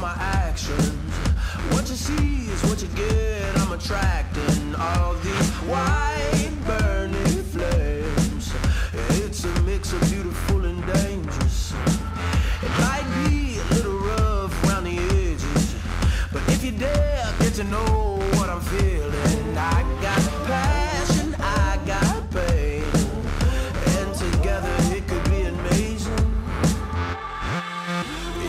my actions. What you see is what you get. I'm attracting all these white burning flames. It's a mix of beautiful and dangerous. It might be a little rough around the edges, but if you dare get to know what I'm feeling, I got passion, I got pain, and together it could be amazing.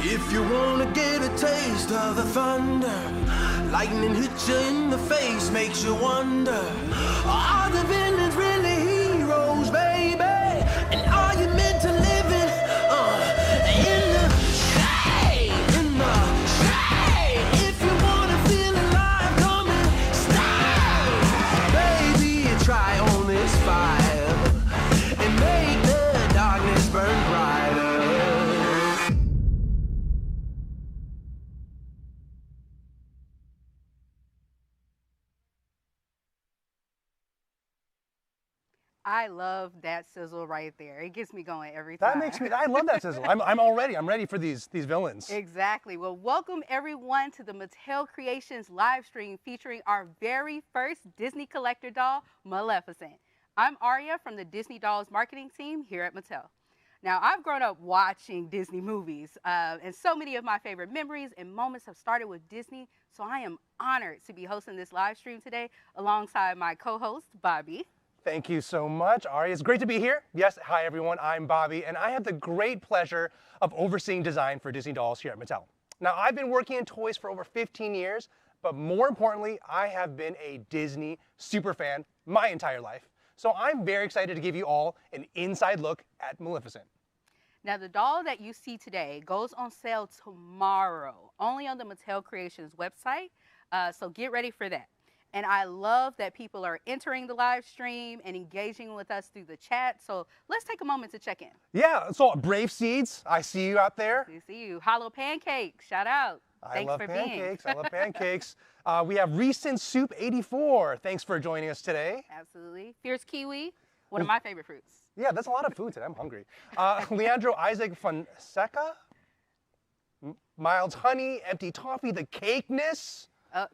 If you wanna get a taste of the thunder, lightning hits you in the face, makes you wonder, are the villains really heroes, baby? And are you meant to live in the shade? In the shade. If you wanna feel alive, come and stay. Baby, try on this fire and make the darkness burn brighter. I love that sizzle right there. It gets me going every time. That makes me, I love that sizzle. I'm ready for these villains. Exactly. Well, welcome everyone to the Mattel Creations live stream featuring our very first Disney collector doll, Maleficent. I'm Aria from the Disney Dolls marketing team here at Mattel. Now, I've grown up watching Disney movies, and so many of my favorite memories and moments have started with Disney, so I am honored to be hosting this live stream today alongside my co-host, Bobby. Thank you so much, Ari. It's great to be here. Yes, hi everyone, I'm Bobby, and I have the great pleasure of overseeing design for Disney dolls here at Mattel. Now, I've been working in toys for over 15 years, but more importantly, I have been a Disney superfan my entire life. So I'm very excited to give you all an inside look at Maleficent. Now, the doll that you see today goes on sale tomorrow, only on the Mattel Creations website, so get ready for that. And I love that people are entering the live stream and engaging with us through the chat. So let's take a moment to check in. Yeah, so Brave Seeds, I see you out there. I see you. Hollow Pancakes, shout out. Thanks for being. I love pancakes. We have Recent Soup 84. Thanks for joining us today. Absolutely. Fierce Kiwi, one of my favorite fruits. Yeah, that's a lot of food today. I'm hungry. Leandro Isaac Fonseca. Mild Honey, Empty Toffee, The Cakeness.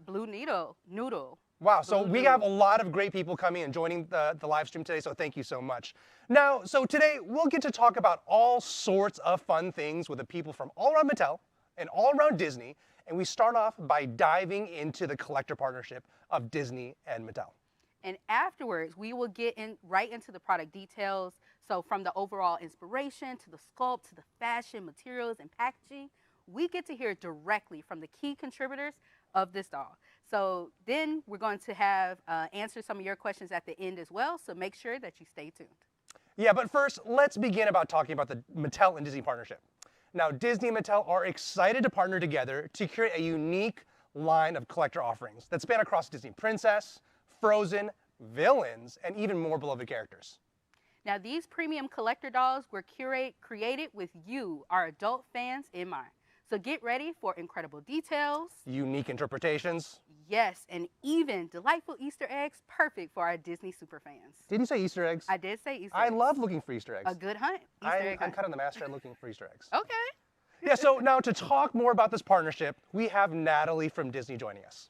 Blue Noodle. Wow, so we have a lot of great people coming and joining the live stream today, so thank you so much. Now, so today we'll get to talk about all sorts of fun things with the people from all around Mattel and all around Disney, and we start off by diving into the collector partnership of Disney and Mattel. And afterwards, we will get right into the product details. So from the overall inspiration to the sculpt to the fashion, materials, and packaging, we get to hear directly from the key contributors of this doll. So then we're going to have answer some of your questions at the end as well, so make sure that you stay tuned. Yeah, but first, let's begin about talking about the Mattel and Disney partnership. Now, Disney and Mattel are excited to partner together to create a unique line of collector offerings that span across Disney Princess, Frozen, villains, and even more beloved characters. Now, these premium collector dolls were created with you, our adult fans, in mind. So get ready for incredible details, unique interpretations, yes, and even delightful Easter eggs, perfect for our Disney superfans. Did you say Easter eggs? I did say Easter eggs. I love looking for Easter eggs. A good hunt. I'm kind of the master at looking for Easter eggs. Okay. Yeah, so now to talk more about this partnership, we have Natalie from Disney joining us.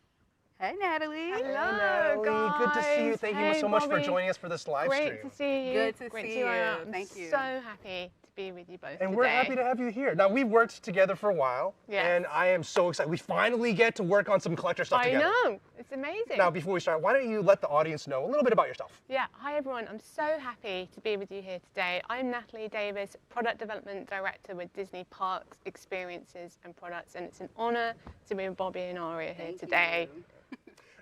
Hey, Natalie. Hello, Natalie. guys. Good to see you. Thank you so much for joining us for this live stream. Great to see you. Good to Great see you. you. Thank you. So happy to be with you both And today. we're happy to have you here. Now, we've worked together for a while, and I am so excited. We finally get to work on some collector stuff together. I know. It's amazing. Now, before we start, why don't you let the audience know a little bit about yourself? Yeah. Hi, everyone. I'm so happy to be with you here today. I'm Natalie Davis, Product Development Director with Disney Parks, Experiences and Products, and it's an honor to be with Bobby and Aria here today.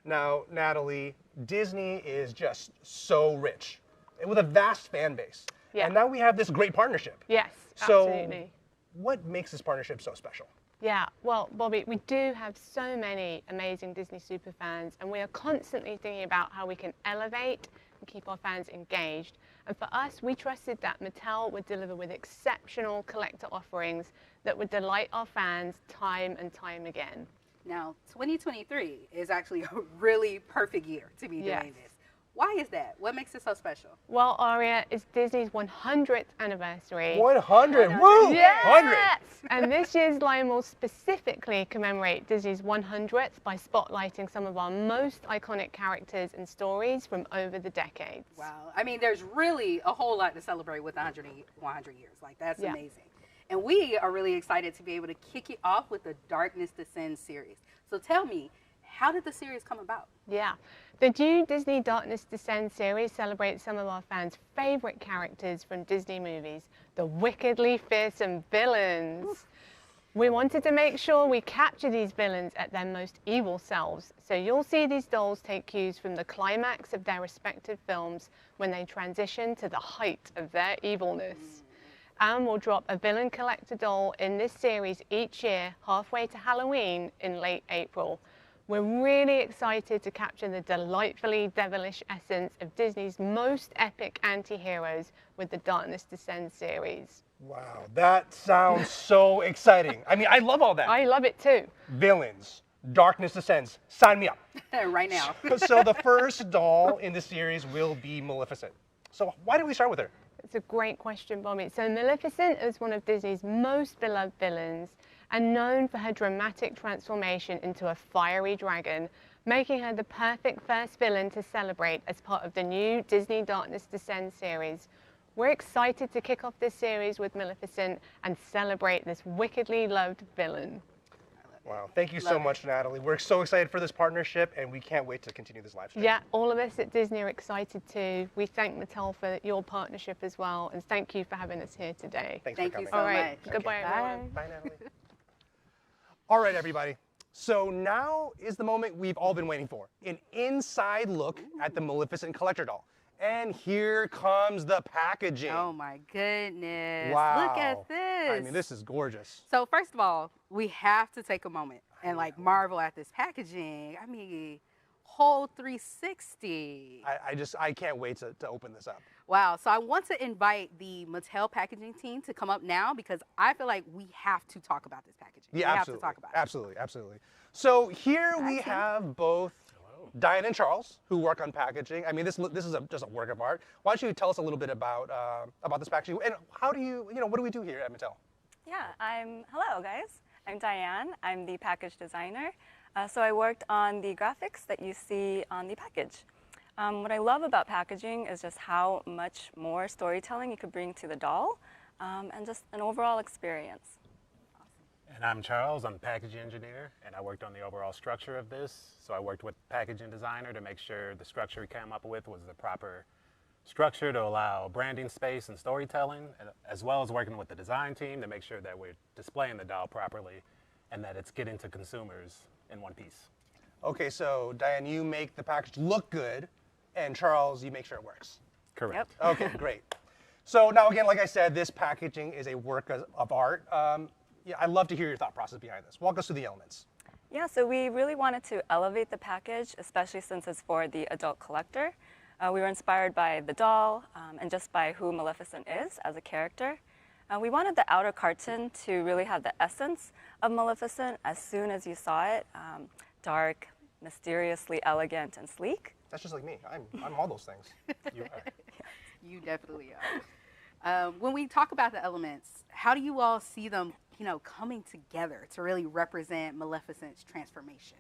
Now, Natalie, Disney is just so rich with a vast fan base. Yeah. And now we have this great partnership. Yes, so absolutely. What makes this partnership so special? Yeah, well, Bobby, we do have so many amazing Disney superfans, and we are constantly thinking about how we can elevate and keep our fans engaged. And for us, we trusted that Mattel would deliver with exceptional collector offerings that would delight our fans time and time again. Now, 2023 is actually a really perfect year to be doing this. Why is that? What makes it so special? Well, Aria, it's Disney's 100th anniversary. 100! Woo! Yes! 100! And this year's line will specifically commemorate Disney's 100th by spotlighting some of our most iconic characters and stories from over the decades. Wow. I mean, there's really a whole lot to celebrate with 100 years. Like, that's amazing. And we are really excited to be able to kick it off with the Darkness Descends series. So tell me, how did the series come about? Yeah, the new Disney Darkness Descends series celebrates some of our fans' favorite characters from Disney movies, the wickedly fearsome villains. Oof. We wanted to make sure we capture these villains at their most evil selves. So you'll see these dolls take cues from the climax of their respective films when they transition to the height of their evilness. And we'll drop a villain collector doll in this series each year, halfway to Halloween in late April. We're really excited to capture the delightfully devilish essence of Disney's most epic anti-heroes with the Darkness Descends series. Wow, that sounds so exciting. I mean, I love all that. I love it too. Villains, Darkness Descends, sign me up. Right now. So the first doll in the series will be Maleficent. So why did we start with her? It's a great question, Bobby. So Maleficent is one of Disney's most beloved villains and known for her dramatic transformation into a fiery dragon, making her the perfect first villain to celebrate as part of the new Disney Darkness Descends series. We're excited to kick off this series with Maleficent and celebrate this wickedly loved villain. Wow, thank you so much, Natalie. We're so excited for this partnership, and we can't wait to continue this live stream. Yeah, all of us at Disney are excited too. We thank Mattel for your partnership as well, and thank you for having us here today. Thanks for coming. Thank you so much. Okay. Goodbye, everyone. Bye, Natalie. All right, everybody. So now is the moment we've all been waiting for, an inside look at the Maleficent collector doll. And here comes the packaging. Oh my goodness. Wow. Look at this. I mean, this is gorgeous. So first of all, we have to take a moment and like marvel at this packaging. I mean, whole 360. I can't wait to open this up. Wow. So I want to invite the Mattel packaging team to come up now because I feel like we have to talk about this packaging. Yeah, we absolutely. have to talk about it. Absolutely, absolutely. So here we have both Diane and Charles, who work on packaging. I mean, this is just a work of art. Why don't you tell us a little bit about this packaging and how do you what do we do here at Mattel? Yeah, hello guys. I'm Diane. I'm the package designer. So I worked on the graphics that you see on the package. What I love about packaging is just how much more storytelling you could bring to the doll and just an overall experience. And I'm Charles, I'm the packaging engineer, and I worked on the overall structure of this. So I worked with the packaging designer to make sure the structure we came up with was the proper structure to allow branding space and storytelling, as well as working with the design team to make sure that we're displaying the doll properly and that it's getting to consumers in one piece. Okay, so Diane, you make the package look good, and Charles, you make sure it works. Correct. Yep. Okay, great. So now again, like I said, this packaging is a work of art. Yeah, I'd love to hear your thought process behind this. Walk us through the elements. Yeah, so we really wanted to elevate the package, especially since it's for the adult collector. We were inspired by the doll and just by who Maleficent is as a character. We wanted the outer carton to really have the essence of Maleficent as soon as you saw it. Dark, mysteriously elegant, and sleek. That's just like me. I'm all those things. You are. You definitely are. When we talk about the elements, how do you all see them, coming together to really represent Maleficent's transformation?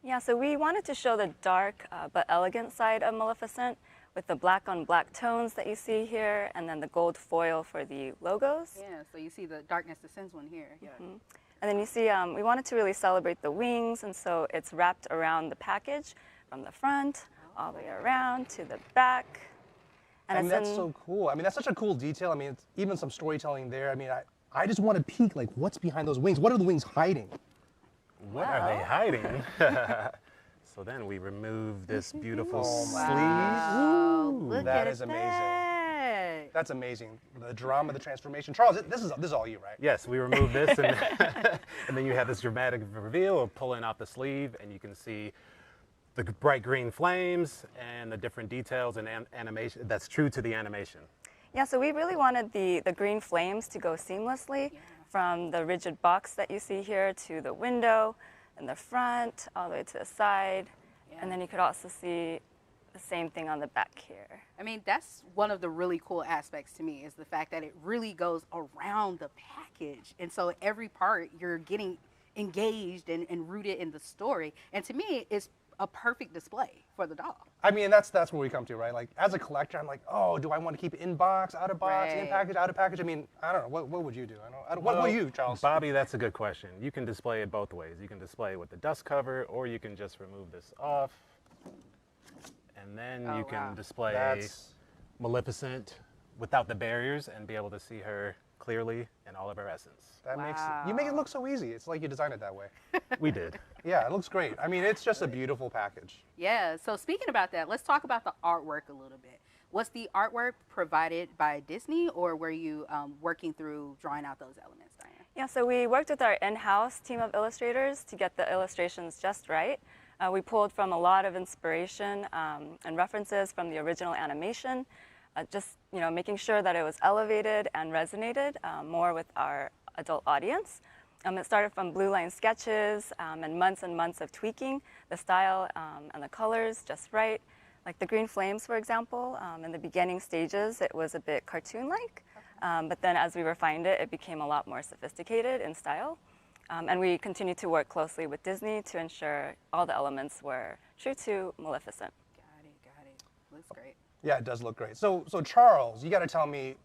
Yeah, so we wanted to show the dark but elegant side of Maleficent with the black on black tones that you see here and then the gold foil for the logos. Yeah, so you see the Darkness Descends one here. Yeah. Mm-hmm. And then you see we wanted to really celebrate the wings, and so it's wrapped around the package from the front all the way around to the back. And I mean, that's so cool. I mean, that's such a cool detail. I mean, it's even some storytelling there. I mean, I just want to peek, like, what's behind those wings? What are the wings hiding? What are they hiding? So then we remove this beautiful sleeve. Wow, look That at is amazing. that. That's amazing. The drama, the transformation. Charles, this is all you, right? Yes, we remove this, and, and then you have this dramatic reveal of pulling out the sleeve, and you can see the bright green flames and the different details and animation that's true to the animation. Yeah, so we really wanted the green flames to go seamlessly from the rigid box that you see here to the window and the front, all the way to the side. And then you could also see the same thing on the back here. I mean, that's one of the really cool aspects to me is the fact that it really goes around the package. And so every part you're getting engaged and rooted in the story. And to me, it's a perfect display for the doll. I mean, that's where we come to, right? Like, as a collector, I'm like, oh, do I want to keep it in box, out of box, in package, out of package? I mean, I don't know. What would you do? What will you, Charles? Bobby, that's a good question. You can display it both ways. You can display it with the dust cover, or you can just remove this off. And then you can display Maleficent without the barriers and be able to see her clearly in all of her essence. That makes you make it look so easy. It's like you designed it that way. We did. Yeah, it looks great. I mean, it's just a beautiful package. Yeah, so speaking about that, let's talk about the artwork a little bit. Was the artwork provided by Disney, or were you working through drawing out those elements, Diane? Yeah, so we worked with our in-house team of illustrators to get the illustrations just right. We pulled from a lot of inspiration and references from the original animation, just making sure that it was elevated and resonated more with our adult audience. It started from blue line sketches and months of tweaking the style and the colors just right. Like the green flames, for example, in the beginning stages, it was a bit cartoon-like, but then as we refined it, it became a lot more sophisticated in style. And we continued to work closely with Disney to ensure all the elements were true to Maleficent. Got it. Looks great. Yeah, it does look great. So Charles, you got to tell me,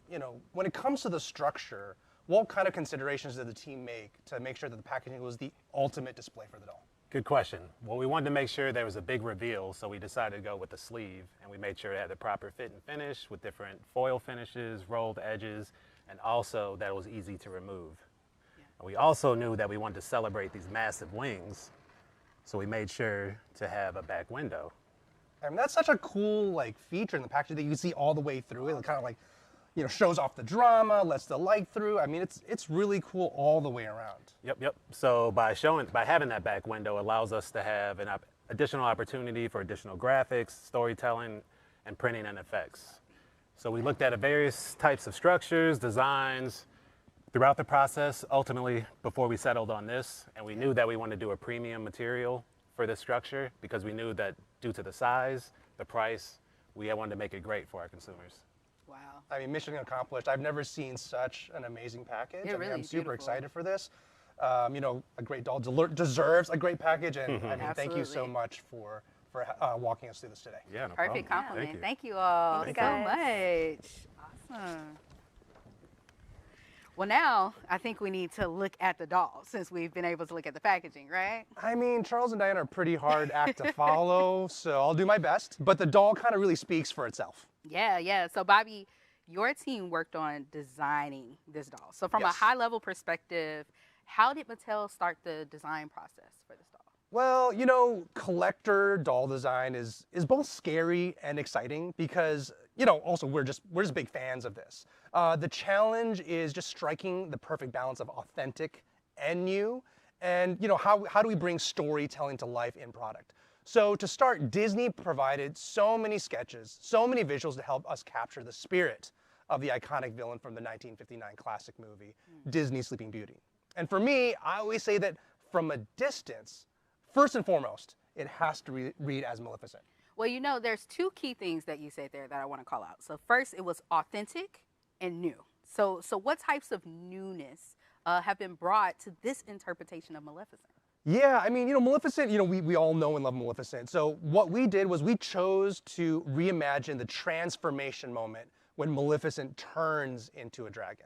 when it comes to the structure, what kind of considerations did the team make sure that the packaging was the ultimate display for the doll? Good question. Well, we wanted to make sure there was a big reveal, so we decided to go with the sleeve, and we made sure it had the proper fit and finish with different foil finishes, rolled edges, and also that it was easy to remove. And we also knew that we wanted to celebrate these massive wings, so we made sure to have a back window. I mean, that's such a cool feature in the package that you can see all the way through it. It kind of shows off the drama, lets the light through. I mean, it's really cool all the way around. Yep. So by having that back window allows us to have an additional opportunity for additional graphics, storytelling, and printing and effects. So we looked at various types of structures, designs throughout the process, ultimately before we settled on this, and we knew that we wanted to do a premium material for this structure because we knew that due to the size, the price, we wanted to make it great for our consumers. Wow. I mean, mission accomplished. I've never seen such an amazing package. Really I'm super beautiful. excited for this. A great doll deserves a great package, and I mean, thank you so Absolutely. much for walking us through this today. Yeah, no Perfect problem. compliment. Thank you all Thank so you, much. Awesome. Well, now I think we need to look at the doll since we've been able to look at the packaging, right? I mean, Charles and Diane are a pretty hard act to follow, so I'll do my best. But the doll kind of really speaks for itself. Yeah. So, Bobby, your team worked on designing this doll. So, from a Yes. high-level perspective, how did Mattel start the design process for this doll? Well, collector doll design is both scary and exciting because, also we're just big fans of this. The challenge is just striking the perfect balance of authentic and new, and how do we bring storytelling to life in product? So to start, Disney provided so many sketches, so many visuals to help us capture the spirit of the iconic villain from the 1959 classic movie, Disney's Sleeping Beauty. And for me, I always say that from a distance, first and foremost, it has to read as Maleficent. Well, there's two key things that you said there that I want to call out. So first, it was authentic and new. So what types of newness have been brought to this interpretation of Maleficent? Yeah, I mean, Maleficent, we all know and love Maleficent. So what we did was we chose to reimagine the transformation moment when Maleficent turns into a dragon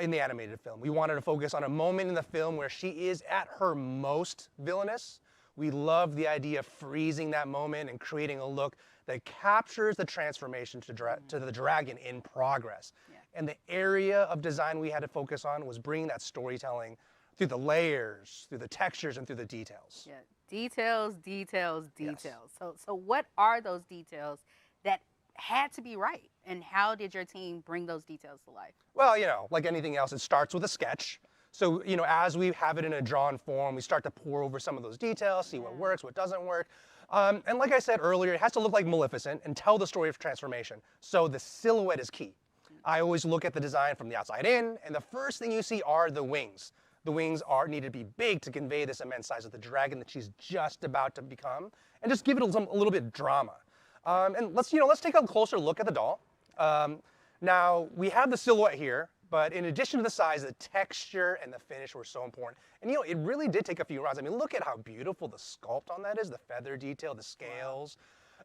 in the animated film. We wanted to focus on a moment in the film where she is at her most villainous. We love the idea of freezing that moment and creating a look that captures the transformation to the dragon in progress. Yeah. And the area of design we had to focus on was bringing that storytelling through the layers, through the textures, and through the details. Yeah, details. Yes. So what are those details that had to be right? And how did your team bring those details to life? Well, like anything else, it starts with a sketch. So, as we have it in a drawn form, we start to pour over some of those details, see what works, what doesn't work. And like I said earlier, it has to look like Maleficent and tell the story of transformation. So the silhouette is key. I always look at the design from the outside in, and the first thing you see are the wings. The wings need to be big to convey this immense size of the dragon that she's just about to become, and just give it a little bit of drama. And let's take a closer look at the doll. Now, we have the silhouette here, but in addition to the size, the texture and the finish were so important. And it really did take a few rounds. I mean, look at how beautiful the sculpt on that is, the feather detail, the scales.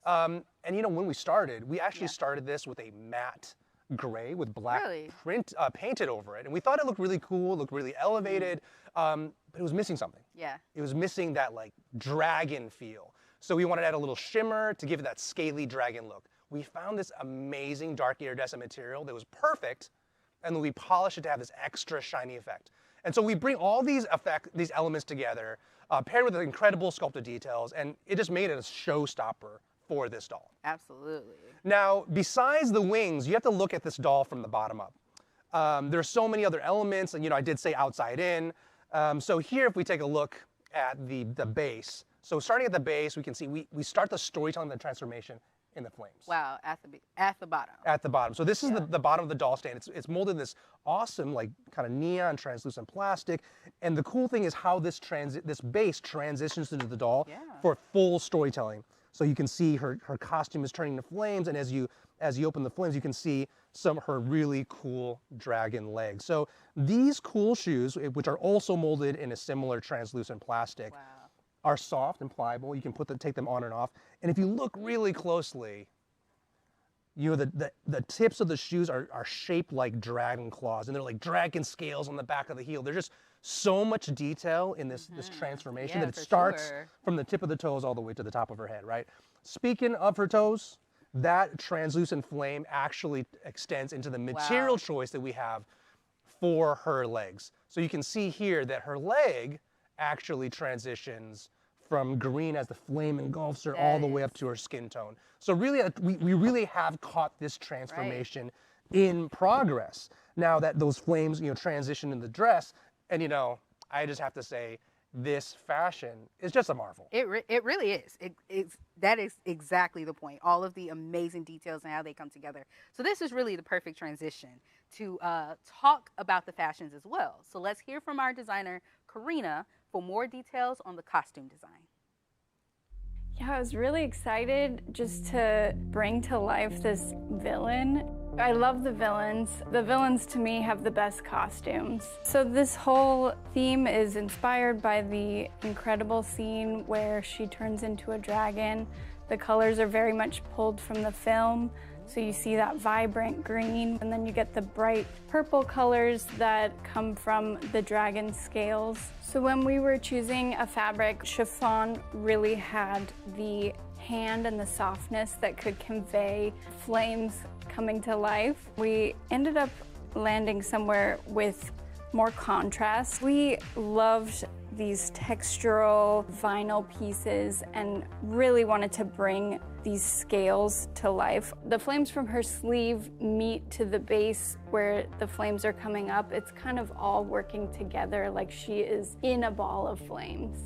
And when we started, we actually started this with a matte gray with black print painted over it. And we thought it looked really cool, looked really elevated, but it was missing something. Yeah. It was missing that like dragon feel. So we wanted to add a little shimmer to give it that scaly dragon look. We found this amazing dark iridescent material that was perfect, and then we polished it to have this extra shiny effect. And so we bring all these elements together, paired with the incredible sculpted details, and it just made it a showstopper for this doll. Absolutely. Now, besides the wings, you have to look at this doll from the bottom up. There's so many other elements, and I did say outside in. So here, if we take a look at the base, so starting at the base, we can see we start the storytelling, the transformation in the flames. Wow, at the bottom. At the bottom. So this is the bottom of the doll stand. It's molded in this awesome, like, kind of neon translucent plastic. And the cool thing is how this base transitions into the doll for full storytelling. So you can see her costume is turning to flames, and as you open the flames, you can see her really cool dragon legs. So these cool shoes, which are also molded in a similar translucent plastic, are soft and pliable. You can take them on and off. And if you look really closely, the tips of the shoes are shaped like dragon claws, and they're like dragon scales on the back of the heel. There's just so much detail in this transformation that it starts from the tip of the toes all the way to the top of her head, right? Speaking of her toes, that translucent flame actually extends into the material choice that we have for her legs. So you can see here that her leg actually transitions from green as the flame engulfs her all the way up to her skin tone. So really, we really have caught this transformation in progress. Now that those flames, transition in the dress, and I just have to say, this fashion is just a marvel. It really is. That is exactly the point. All of the amazing details and how they come together. So this is really the perfect transition to talk about the fashions as well. So let's hear from our designer, Karina, for more details on the costume design. Yeah, I was really excited just to bring to life this villain. I love the villains. The villains to me have the best costumes. So this whole theme is inspired by the incredible scene where she turns into a dragon. The colors are very much pulled from the film. So you see that vibrant green, and then you get the bright purple colors that come from the dragon scales. So when we were choosing a fabric, chiffon really had the hand and the softness that could convey flames coming to life. We ended up landing somewhere with more contrast. We loved these textural vinyl pieces and really wanted to bring these scales to life. The flames from her sleeve meet to the base where the flames are coming up. It's kind of all working together like she is in a ball of flames.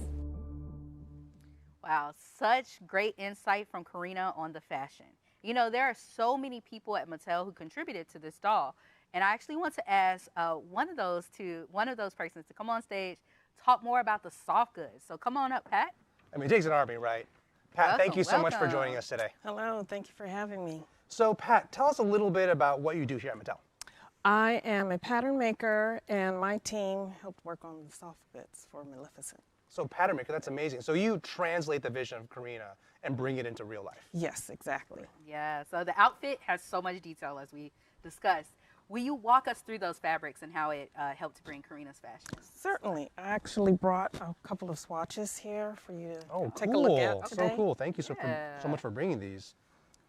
Wow, such great insight from Karina on the fashion. There are so many people at Mattel who contributed to this doll, and I actually want to ask one of those persons to come on stage, talk more about the soft goods. So come on up, Pat. I mean, it takes an army, right? Pat, thank you so much for joining us today. Hello, thank you for having me. So Pat, tell us a little bit about what you do here at Mattel. I am a pattern maker, and my team helped work on the soft goods for Maleficent. So pattern maker, that's amazing. So you translate the vision of Karina and bring it into real life. Yes, exactly. Yeah, so the outfit has so much detail as we discussed. Will you walk us through those fabrics and how it helped to bring Karina's fashion? Certainly. I actually brought a couple of swatches here for you to take a look at today. So cool. Thank you so much for bringing these.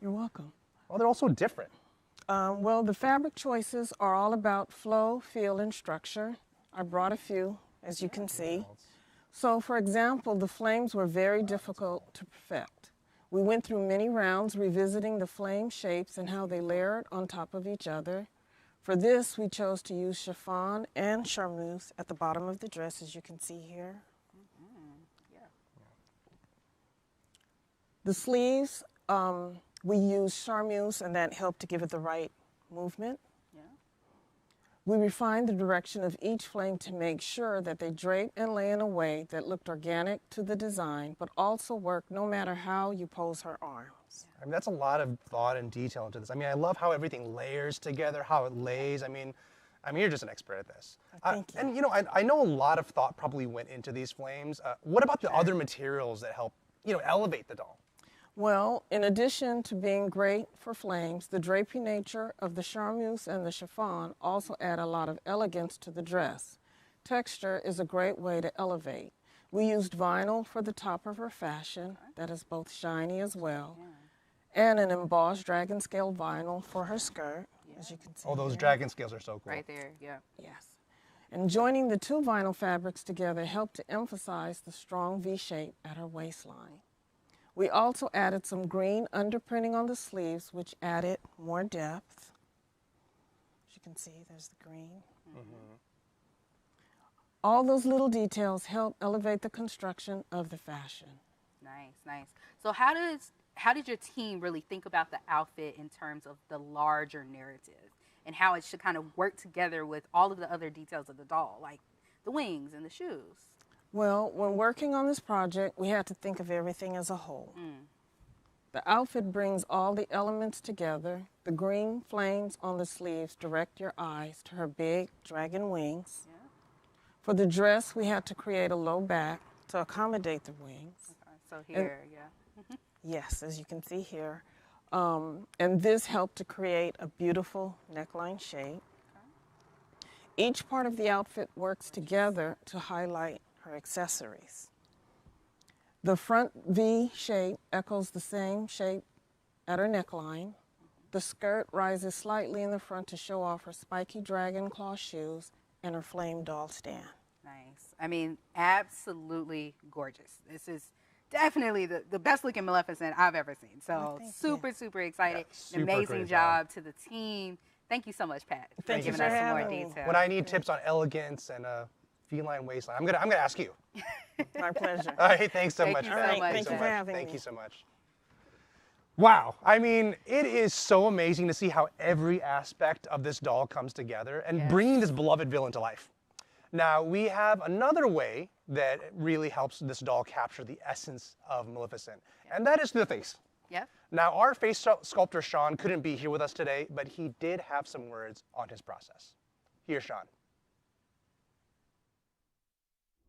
You're welcome. Oh, they're all so different. Well, the fabric choices are all about flow, feel, and structure. I brought a few, as you can see. So, for example, the flames were very difficult to perfect. We went through many rounds revisiting the flame shapes and how they layered on top of each other. For this, we chose to use chiffon and charmeuse at the bottom of the dress, as you can see here. The sleeves, we used charmeuse, and that helped to give it the right movement. We refined the direction of each flame to make sure that they draped and lay in a way that looked organic to the design, but also worked no matter how you pose her arms. I mean, that's a lot of thought and detail into this. I mean, I love how everything layers together, how it lays. I mean, you're just an expert at this. Thank you. And you know, I know a lot of thought probably went into these flames. What about the other materials that help, you know, elevate the doll? Well, in addition to being great for flames, the drapey nature of the charmeuse and the chiffon also add a lot of elegance to the dress. Texture is a great way to elevate. We used vinyl for the top of her fashion that is both shiny as well, and an embossed dragon scale vinyl for her skirt, as you can see. Oh, those here. dragon scales are so cool. Right there, yeah. Yes. And joining the two vinyl fabrics together helped to emphasize the strong V shape at her waistline. We also added some green underprinting on the sleeves, which added more depth. As you can see, there's the green. All those little details help elevate the construction of the fashion. Nice, nice. So how did your team really think about the outfit in terms of the larger narrative and how it should kind of work together with all of the other details of the doll, like the wings and the shoes? Well, when working on this project, we had to think of everything as a whole. The outfit brings all the elements together. The green flames on the sleeves direct your eyes to her big dragon wings. For the dress, we had to create a low back to accommodate the wings. Okay, so here, Yes, as you can see here. And this helped to create a beautiful neckline shape. Each part of the outfit works together to highlight her accessories. The front V shape echoes the same shape at her neckline. The skirt rises slightly in the front to show off her spiky dragon claw shoes and her flame doll stand. Nice. I mean, absolutely gorgeous. This is definitely the best looking Maleficent I've ever seen. So super excited. Yeah, An amazing job to the team. Thank you so much, Pat, for giving us some more detail. When I need tips on elegance and feline waistline, I'm gonna ask you. My pleasure. All right, thanks so much. Thank you so much. Thank you for having me. Thank you so much. Wow, I mean, it is so amazing to see how every aspect of this doll comes together and bringing this beloved villain to life. Now, we have another way that really helps this doll capture the essence of Maleficent, and that is through the face. Yep. Now, our face sculptor, Sean, couldn't be here with us today, but he did have some words on his process. Here's Sean.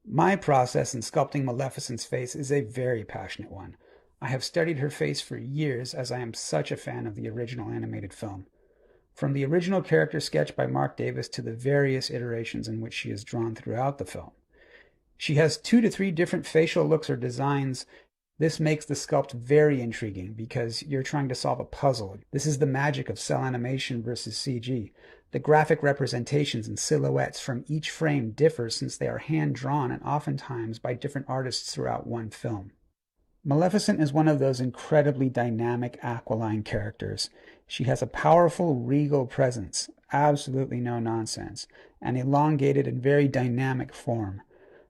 My process in sculpting Maleficent's face is a very passionate one. I have studied her face for years as I am such a fan of the original animated film. From the original character sketch by Mark Davis to the various iterations in which she is drawn throughout the film. She has 2 to 3 different facial looks or designs. This makes the sculpt very intriguing because you're trying to solve a puzzle. This is the magic of cell animation versus CG. The graphic representations and silhouettes from each frame differ since they are hand-drawn and oftentimes by different artists throughout one film. Maleficent is one of those incredibly dynamic aquiline characters. She has a powerful, regal presence, absolutely no nonsense, an elongated and very dynamic form.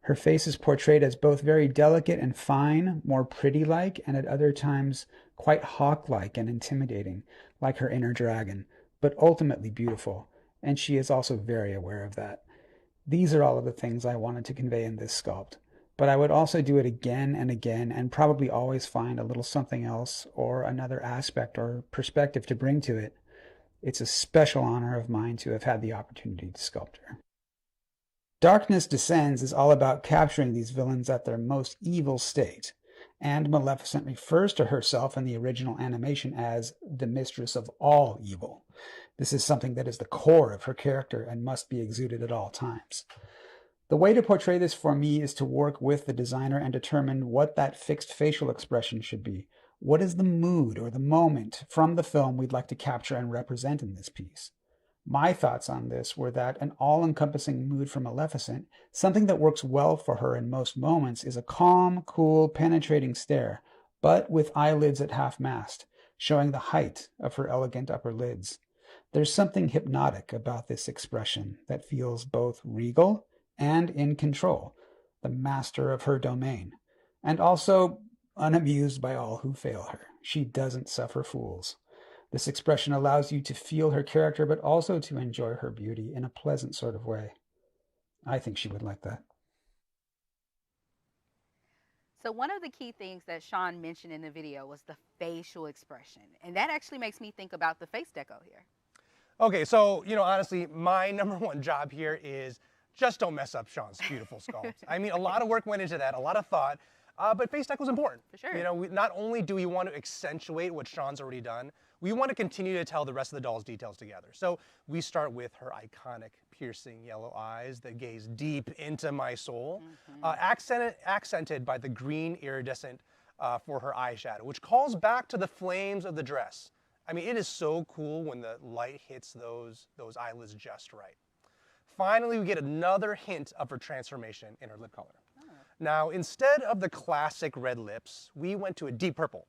Her face is portrayed as both very delicate and fine, more pretty-like, and at other times quite hawk-like and intimidating, like her inner dragon, but ultimately beautiful, and she is also very aware of that. These are all of the things I wanted to convey in this sculpt. But I would also do it again and again and probably always find a little something else or another aspect or perspective to bring to it. It's a special honor of mine to have had the opportunity to sculpt her. Darkness Descends is all about capturing these villains at their most evil state, and Maleficent refers to herself in the original animation as the mistress of all evil. This is something that is the core of her character and must be exuded at all times. The way to portray this for me is to work with the designer and determine what that fixed facial expression should be. What is the mood or the moment from the film we'd like to capture and represent in this piece? My thoughts on this were that an all-encompassing mood for Maleficent, something that works well for her in most moments, is a calm, cool, penetrating stare, but with eyelids at half-mast, showing the height of her elegant upper lids. There's something hypnotic about this expression that feels both regal and in control, the master of her domain, and also unamused by all who fail her. She doesn't suffer fools. This expression allows you to feel her character, but also to enjoy her beauty in a pleasant sort of way. I think she would like that. So one of the key things that Sean mentioned in the video was the facial expression. And that actually makes me think about the face deco here. Okay, so, honestly, my number one job here is just don't mess up Sean's beautiful sculpt. I mean, a lot of work went into that, a lot of thought, but face deco is important. For sure. Not only do we want to accentuate what Sean's already done, we want to continue to tell the rest of the doll's details together. So we start with her iconic piercing yellow eyes that gaze deep into my soul, accented by the green iridescent for her eyeshadow, which calls back to the flames of the dress. I mean, it is so cool when the light hits those eyelids just right. Finally, we get another hint of her transformation in her lip color. Now, instead of the classic red lips, we went to a deep purple.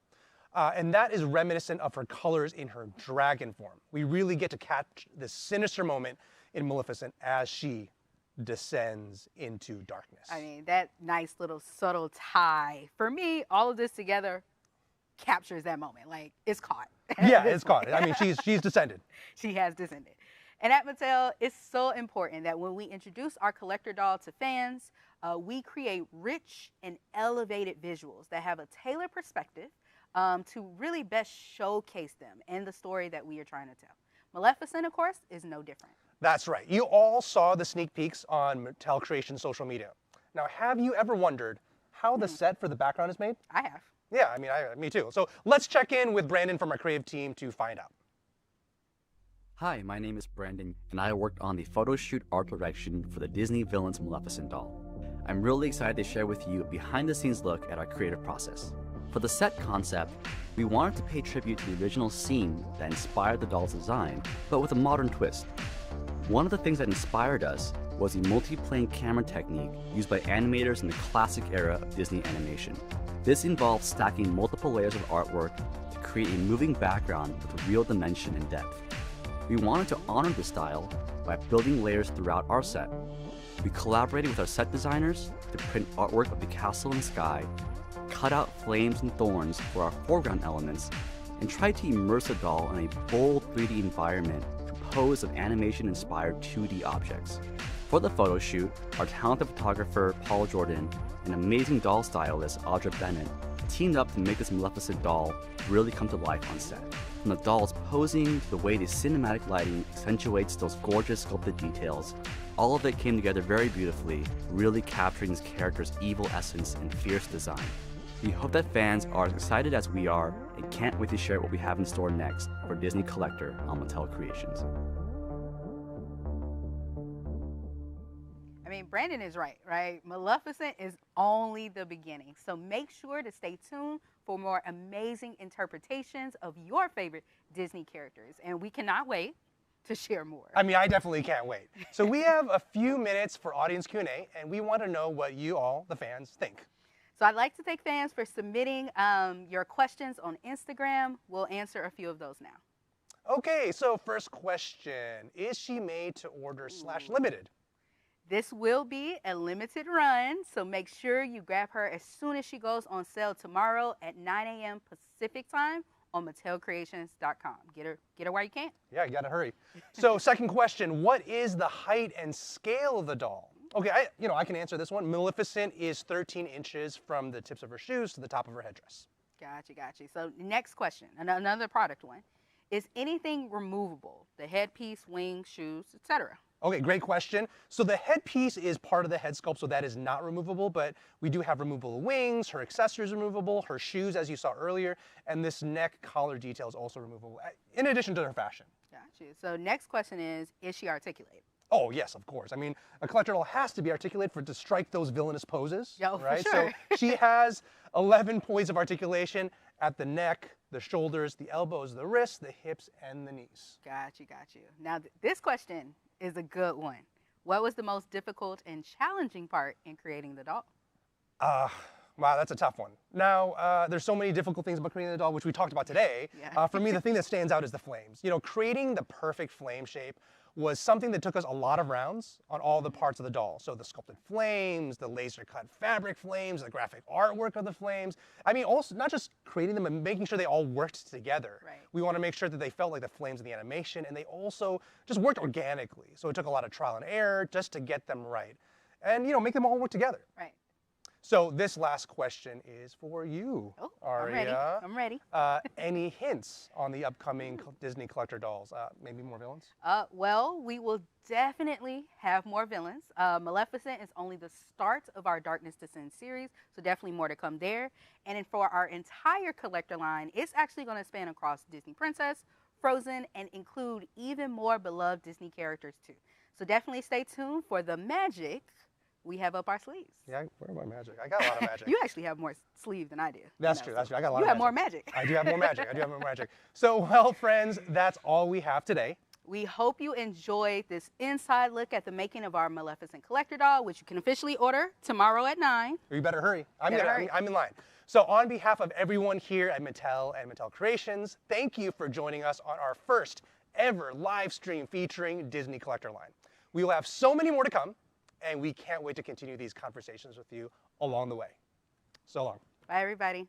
And that is reminiscent of her colors in her dragon form. We really get to catch this sinister moment in Maleficent as she descends into darkness. I mean, that nice little subtle tie. For me, all of this together captures that moment. Like, it's caught. Yeah, it's caught. I mean, she's descended. She has descended. And at Mattel, it's so important that when we introduce our collector doll to fans, we create rich and elevated visuals that have a tailored perspective to really best showcase them and the story that we are trying to tell. Maleficent, of course, is no different. That's right. You all saw the sneak peeks on Mattel Creations social media. Now, have you ever wondered how the set for the background is made? I have. Yeah, I mean, me too. So let's check in with Brandon from our creative team to find out. Hi, my name is Brandon, and I worked on the photo shoot art direction for the Disney Villains Maleficent doll. I'm really excited to share with you a behind-the-scenes look at our creative process. For the set concept, we wanted to pay tribute to the original scene that inspired the doll's design, but with a modern twist. One of the things that inspired us was the multi-plane camera technique used by animators in the classic era of Disney animation. This involves stacking multiple layers of artwork to create a moving background with real dimension and depth. We wanted to honor the style by building layers throughout our set. We collaborated with our set designers to print artwork of the castle and sky, cut out flames and thorns for our foreground elements, and tried to immerse the doll in a bold 3D environment composed of animation-inspired 2D objects. For the photo shoot, our talented photographer Paul Jordan and amazing doll stylist Audra Bennett teamed up to make this Maleficent doll really come to life on set. From the doll's posing to the way the cinematic lighting accentuates those gorgeous sculpted details, all of it came together very beautifully, really capturing this character's evil essence and fierce design. We hope that fans are as excited as we are and can't wait to share what we have in store next for Disney Collector on Mattel Creations. I mean, Brandon is right? Maleficent is only the beginning. So make sure to stay tuned for more amazing interpretations of your favorite Disney characters. And we cannot wait to share more. I mean, I definitely can't wait. So we have a few minutes for audience Q&A, and we want to know what you all, the fans, think. So I'd like to thank fans for submitting your questions on Instagram. We'll answer a few of those now. Okay, so first question. Is she made to order / limited? This will be a limited run, so make sure you grab her as soon as she goes on sale tomorrow at 9 a.m. Pacific time on MattelCreations.com. Get her while you can. Yeah, you gotta hurry. So second question, what is the height and scale of the doll? Okay, I can answer this one. Maleficent is 13 inches from the tips of her shoes to the top of her headdress. Gotcha. So next question, another product one. Is anything removable? The headpiece, wings, shoes, etc.? Okay, great question. So the headpiece is part of the head sculpt, so that is not removable, but we do have removable wings, her accessories removable, her shoes, as you saw earlier, and this neck collar detail is also removable, in addition to her fashion. Gotcha. So next question is she articulated? Oh, yes, of course. I mean, a collector doll has to be articulated to strike those villainous poses, right? For sure. So she has 11 points of articulation at the neck, the shoulders, the elbows, the wrists, the hips, and the knees. Got you. Now, this question is a good one. What was the most difficult and challenging part in creating the doll? Wow, that's a tough one. Now, there's so many difficult things about creating the doll, which we talked about today. Yeah. For me, the thing that stands out is the flames. Creating the perfect flame shape was something that took us a lot of rounds on all the parts of the doll. So the sculpted flames, the laser cut fabric flames, the graphic artwork of the flames. I mean, also not just creating them and making sure they all worked together. Right. We want to make sure that they felt like the flames in the animation, and they also just worked organically. So it took a lot of trial and error just to get them right. And, make them all work together. Right. So this last question is for you, Oh, Aria. I'm ready. Any hints on the upcoming Disney collector dolls? Maybe more villains? Well, we will definitely have more villains. Maleficent is only the start of our Darkness Descends series, so definitely more to come there. And then for our entire collector line, it's actually going to span across Disney Princess, Frozen, and include even more beloved Disney characters too. So definitely stay tuned for the magic we have up our sleeves. Yeah, where am I magic? I got a lot of magic. You actually have more sleeve than I do. That's true, that's true. I got a lot You of have magic. more magic. I do have more magic. I do have more magic. So, well, friends, that's all we have today. We hope you enjoyed this inside look at the making of our Maleficent collector doll, which you can officially order tomorrow at 9. You better hurry. I'm in line. So on behalf of everyone here at Mattel and Mattel Creations, thank you for joining us on our first ever live stream featuring Disney collector line. We will have so many more to come, and we can't wait to continue these conversations with you along the way. So long. Bye, everybody.